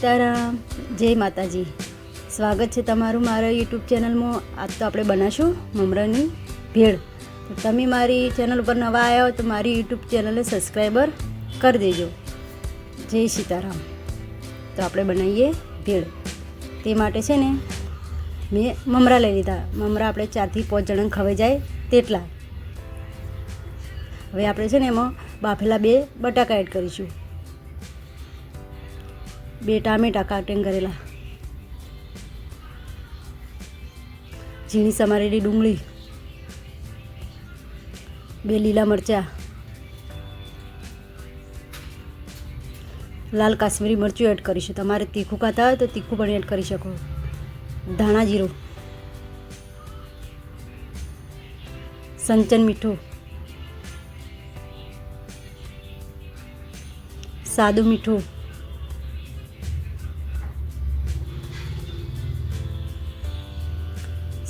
સીતારામ, જય માતાજી। સ્વાગત છે તમારું મારા યુટ્યુબ ચેનલમાં। આજ તો આપણે બનાવીશું મમરાની ભેળ। તો તમે મારી ચેનલ ઉપર નવા આવ્યા હો તો મારી યુટ્યુબ ચેનલને સબસ્ક્રાઈબર કરી દેજો। જય સીતારામ। તો આપણે બનાવીએ ભેળ। તે માટે છે ને મેં મમરા લઈ લીધા। મમરા આપણે 4 થી 5 જણાને ખવાઈ જાય તેટલા। હવે આપણે છે ને એમાં બાફેલા 2 બટાકા એડ કરીશું, 2 ટામેટા કાટીને કરેલા, ઝીણી સમારેલી ડુંગળી, 2 લીલા મરચાં, લાલ કાશ્મીરી મરચું એડ કરીશું। તમારે તીખું ખાતા હોય તો તીખું પણ એડ કરી શકો। ધાણા જીરું, સંચન મીઠું, સાદું મીઠું,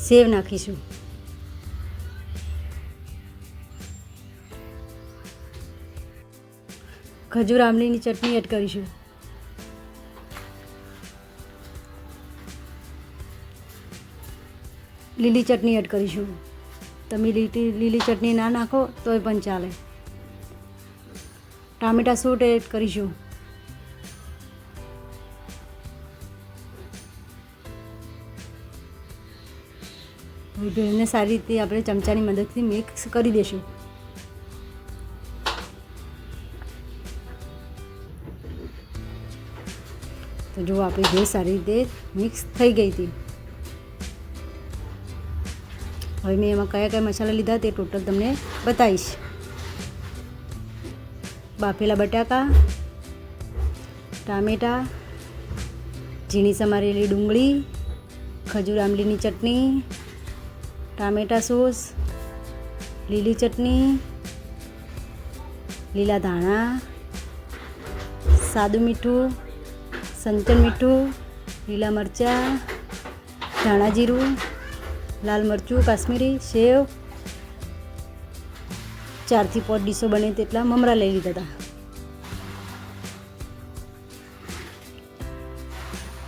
સેવ નાખીશું, ખજૂર આમલીની ચટણી એડ કરીશું, લીલી ચટણી એડ કરીશું। તમે લીલી ચટણી ના નાખો તોય પણ ચાલે। ટામેટા સૂટ એડ કરીશું, ભેળને સારી રીતે આપણે ચમચાની મદદથી મિક્સ કરી દઈશું। તો જો આપણી ભેળ સારી રીતે મિક્સ થઈ ગઈ હતી। હવે મેં એમાં કયા કયા મસાલા લીધા તે ટોટલ તમને બતાવીશ। બાફેલા બટાકા, ટામેટા, ઝીણી સમારેલી ડુંગળી, ખજૂર આમલીની ચટણી, ટામેટા સોસ, લીલી ચટણી, લીલા ધાણા, સાદું મીઠું, સંચન મીઠું, લીલા મરચાં, ધાણા જીરું, લાલ મરચું કાશ્મીરી, સેવ, 4 થી 5 ડીશો બને તેટલા મમરા લઈ લીધા હતા।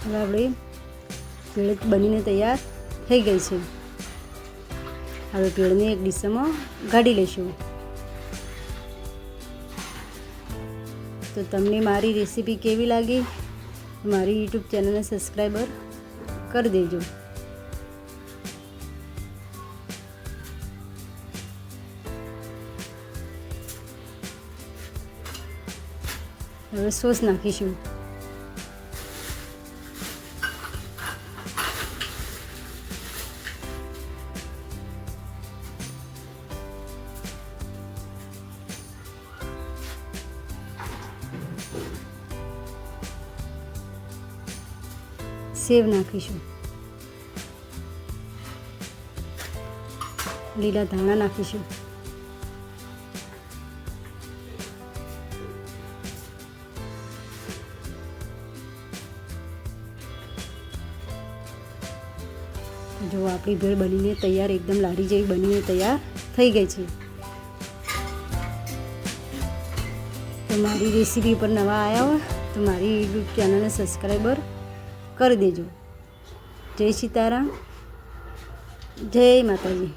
હવે આપણી ભેળ બનીને તૈયાર થઈ ગઈ છે। હવે ભેળને એક ડીશમાં કાઢી લઈશું। તો તમને મારી રેસીપી કેવી લાગી મારી યુટ્યુબ ચેનલને સબસ્ક્રાઈબર કરી દેજો। હવે સોસ નાખીશું, સેવ નાખીશું, લીલા ધાણા નાખીશું, જો આપણી ભેળ બનીને તૈયાર, એકદમ લારી જેવી બનીને તૈયાર થઈ ગઈ છે। તો મારી રેસીપી પર નવા આવ્યા હોય તો મારી યુટ્યુબ ચેનલને સબસ્ક્રાઈબર કરી દેજો। જય સીતારામ, જય માતાજી।